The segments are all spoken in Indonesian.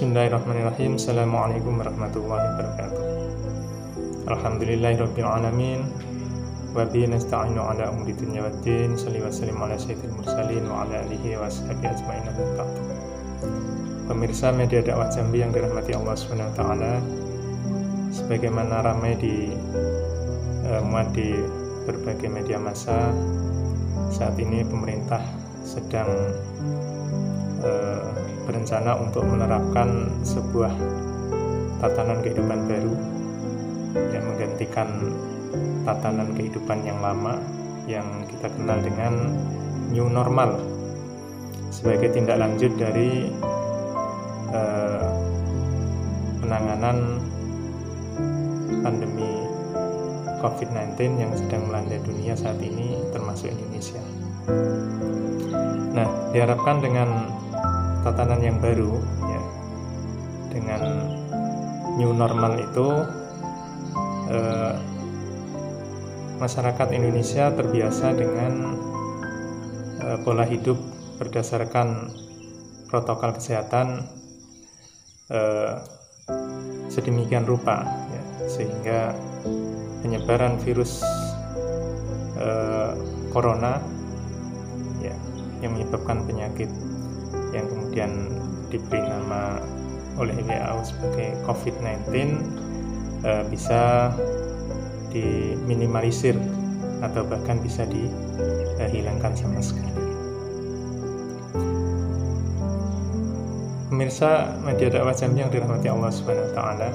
Bismillahirrahmanirrahim. Assalamualaikum warahmatullahi wabarakatuh. Alhamdulillahirabbil alamin. Wa bihi nasta'inu ala umuri dunya waddin. Shalli wa sallim ala sayyidil mursalin wa ala alihi wa sahbihi ajmain. Pemirsa media dakwah Jambi yang dirahmati Allah Subhanahu wa taala, sebagaimana ramai muat di berbagai media massa, saat ini pemerintah sedang berencana untuk menerapkan sebuah tatanan kehidupan baru yang menggantikan tatanan kehidupan yang lama yang kita kenal dengan new normal sebagai tindak lanjut dari penanganan pandemi COVID-19 yang sedang melanda dunia saat ini, termasuk Indonesia. Nah, diharapkan dengan tatanan yang baru, ya, dengan new normal itu, masyarakat Indonesia terbiasa dengan pola hidup berdasarkan protokol kesehatan sedemikian rupa, ya, sehingga penyebaran virus corona, ya, yang menyebabkan penyakit yang kemudian diberi nama oleh WHO sebagai COVID-19 bisa diminimalisir atau bahkan bisa dihilangkan sama sekali. Pemirsa media dakwah Jambi yang dirahmati Allah Subhanahu wa taala,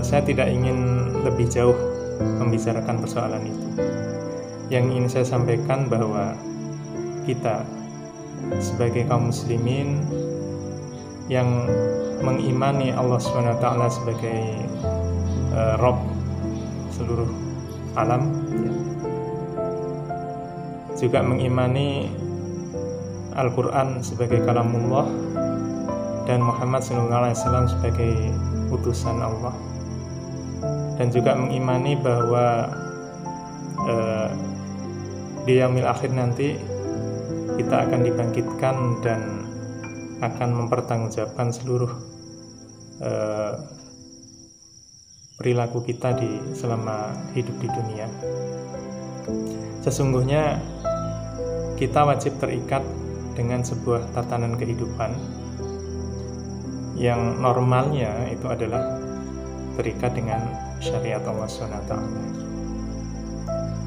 saya tidak ingin lebih jauh membicarakan persoalan itu. Yang ingin saya sampaikan bahwa kita sebagai kaum muslimin yang mengimani Allah SWT sebagai Rabb seluruh alam, ya, juga mengimani Al-Quran sebagai kalamullah dan Muhammad SAW sebagai utusan Allah, dan juga mengimani bahwa di yaumil akhir nanti kita akan dibangkitkan dan akan mempertanggungjawabkan seluruh perilaku kita selama hidup di dunia. Sesungguhnya kita wajib terikat dengan sebuah tatanan kehidupan yang normalnya itu adalah terikat dengan syariat Allah SWT.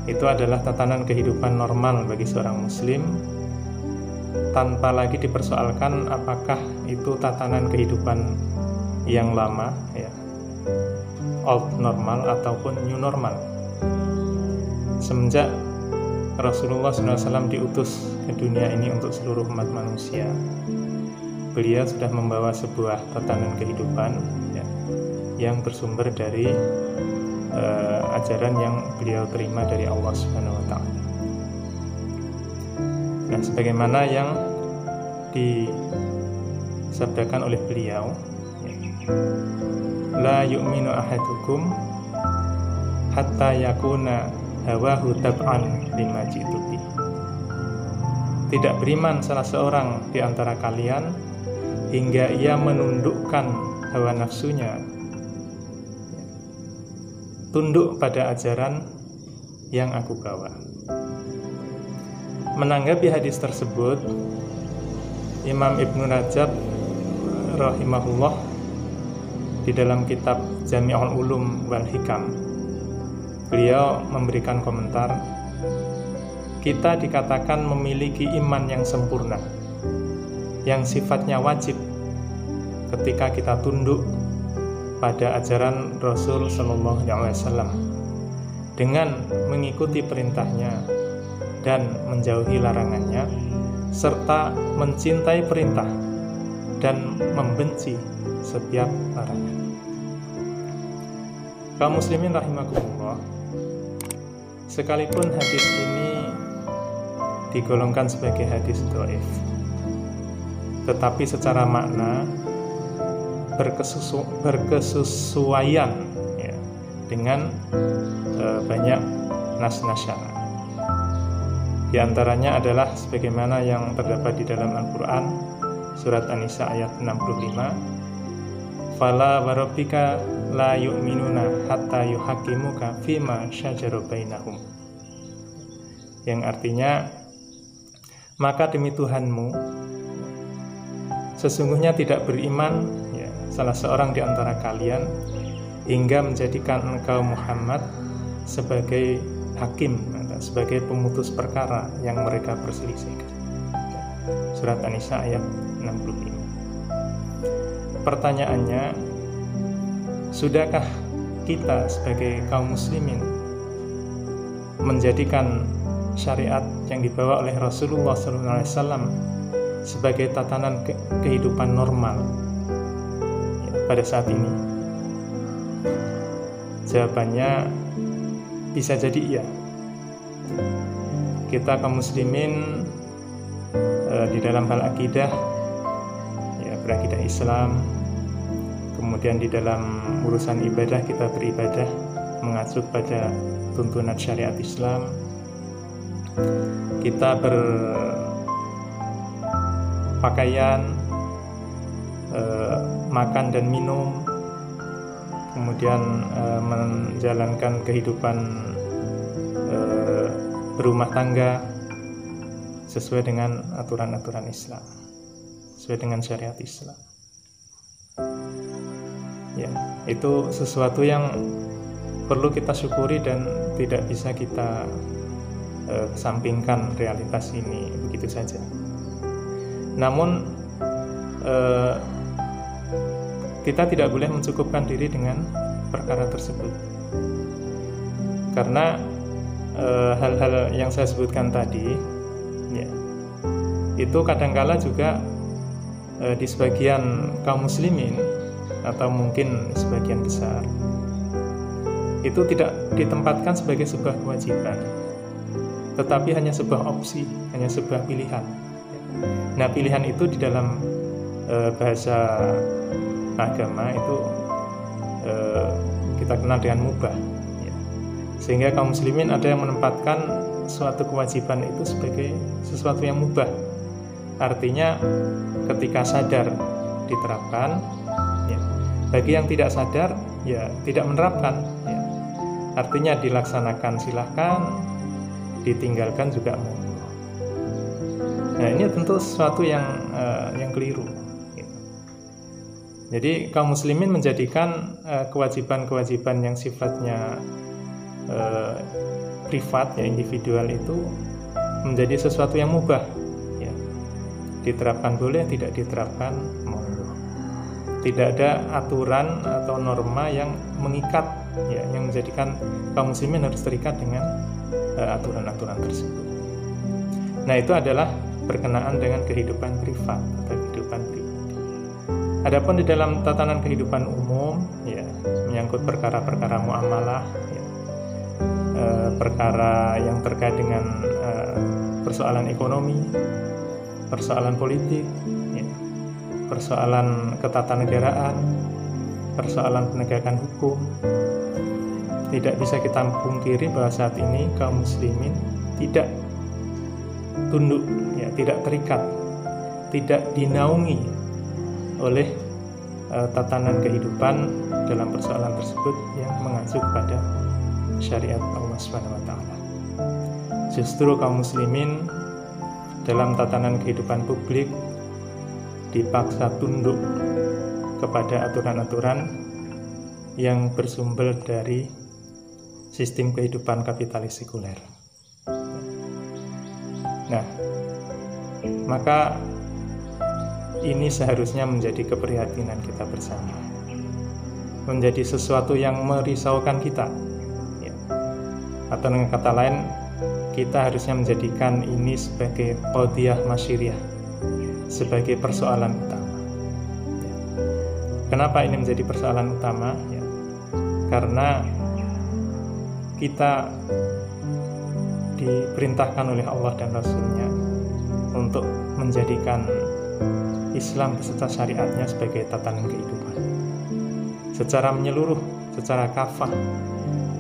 Itu adalah tatanan kehidupan normal bagi seorang muslim, tanpa lagi dipersoalkan apakah itu tatanan kehidupan yang lama, ya, old normal ataupun new normal. Semenjak Rasulullah SAW diutus ke dunia ini untuk seluruh umat manusia, beliau sudah membawa sebuah tatanan kehidupan, ya, yang bersumber dari ajaran yang beliau terima dari Allah Subhanahu wa taala. Nah, sebagaimana yang disabdakan oleh beliau, la yu'minu ahadukum hatta yakuna hawahu tab'an lima ji'tu bih. Tidak beriman salah seorang di antara kalian hingga ia menundukkan hawa nafsunya, tunduk pada ajaran yang aku bawa. Menanggapi hadis tersebut, Imam Ibnu Rajab rahimahullah di dalam kitab Jami'ul Ulum wal Hikam, beliau memberikan komentar, kita dikatakan memiliki iman yang sempurna, yang sifatnya wajib ketika kita tunduk pada ajaran Rasul Sallallahu Alaihi Wasallam dengan mengikuti perintahnya dan menjauhi larangannya, serta mencintai perintah dan membenci setiap larangan. Kaum muslimin rahimakumullah, sekalipun hadis ini digolongkan sebagai hadis dhaif, tetapi secara makna berkesesuaian, ya, dengan banyak nas-nas syara. Di antaranya adalah sebagaimana yang terdapat di dalam Al-Quran, surat An-Nisa ayat 65, fala warabbika la yu'minuna hatta yuhakimuka fima syajara bainahum, yang artinya maka demi Tuhanmu sesungguhnya tidak beriman ya, salah seorang di antara kalian hingga menjadikan engkau Muhammad sebagai hakim atau sebagai pemutus perkara yang mereka perselisihkan. Surat An-Nisa ayat 65. Pertanyaannya, sudahkah kita sebagai kaum muslimin menjadikan syariat yang dibawa oleh Rasulullah SAW sebagai tatanan kehidupan normal ya, pada saat ini? Jawabannya bisa jadi iya. Kita kaum muslimin di dalam hal akidah ya, berakidah Islam, kemudian di dalam urusan ibadah kita beribadah mengacu pada tuntunan syariat Islam, kita berpakaian, makan dan minum, kemudian menjalankan kehidupan berumah tangga sesuai dengan aturan-aturan Islam, sesuai dengan syariat Islam. Ya, itu sesuatu yang perlu kita syukuri dan tidak bisa kita kesampingkan realitas ini begitu saja. Namun kita tidak boleh mencukupkan diri dengan perkara tersebut, karena hal-hal yang saya sebutkan tadi ya, itu kadangkala juga di sebagian kaum muslimin atau mungkin sebagian besar itu tidak ditempatkan sebagai sebuah kewajiban, tetapi hanya sebuah opsi, hanya sebuah pilihan. Nah, pilihan itu di dalam bahasa agama itu kita kenal dengan mubah ya. Sehingga kaum muslimin ada yang menempatkan suatu kewajiban itu sebagai sesuatu yang mubah. Artinya ketika sadar diterapkan ya. Bagi yang tidak sadar ya tidak menerapkan ya. Artinya dilaksanakan silahkan, ditinggalkan juga monggo. Nah, ini tentu sesuatu yang keliru. Jadi kaum muslimin menjadikan kewajiban-kewajiban yang sifatnya privat ya, individual itu menjadi sesuatu yang mubah ya. Diterapkan boleh, tidak diterapkan monggo. Tidak ada aturan atau norma yang mengikat ya, yang menjadikan kaum muslimin harus terikat dengan aturan-aturan tersebut. Nah, itu adalah berkenaan dengan kehidupan privat atau kehidupan pribadi. Adapun di dalam tatanan kehidupan umum ya, menyangkut perkara-perkara muamalah ya, perkara yang terkait dengan persoalan ekonomi, persoalan politik ya, persoalan ketatanegaraan, persoalan penegakan hukum, tidak bisa kita pungkiri bahwa saat ini kaum muslimin tidak tunduk ya, tidak terikat, tidak dinaungi oleh tatanan kehidupan dalam persoalan tersebut yang mengacu kepada syariat Allah SWT. Justru kaum muslimin dalam tatanan kehidupan publik dipaksa tunduk kepada aturan-aturan yang bersumber dari sistem kehidupan kapitalis sekuler. Nah, maka ini seharusnya menjadi keprihatinan kita bersama, menjadi sesuatu yang merisaukan kita ya. Atau dengan kata lain, kita harusnya menjadikan ini sebagai qadhiyah masyriah, sebagai persoalan utama ya. Kenapa ini menjadi persoalan utama ya? Karena kita diperintahkan oleh Allah dan Rasul-Nya untuk menjadikan Islam beserta syariatnya sebagai tatanan kehidupan secara menyeluruh, secara kafah,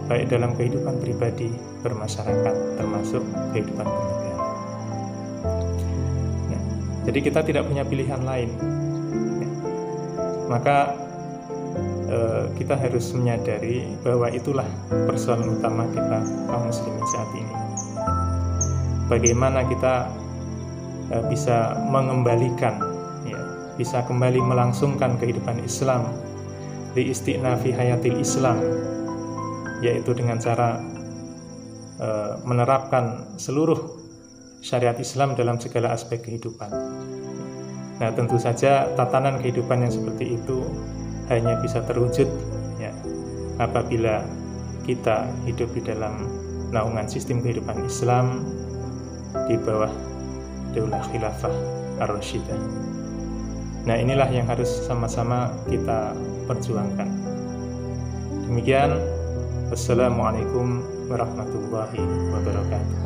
baik dalam kehidupan pribadi, bermasyarakat, termasuk kehidupan bernegara. Nah, Jadi kita tidak punya pilihan lain. Maka kita harus menyadari bahwa itulah persoalan utama kita kaum muslimin saat ini. Bagaimana kita bisa mengembalikan, bisa kembali melangsungkan kehidupan Islam di istiqnafi hayatil Islam, yaitu dengan cara menerapkan seluruh syariat Islam dalam segala aspek kehidupan. Nah, tentu saja tatanan kehidupan yang seperti itu hanya bisa terwujud apabila kita hidup di dalam naungan sistem kehidupan Islam di bawah Daulah Khilafah Ar-Rasyidah. Nah, inilah yang harus sama-sama kita perjuangkan. Demikian, wassalamualaikum warahmatullahi wabarakatuh.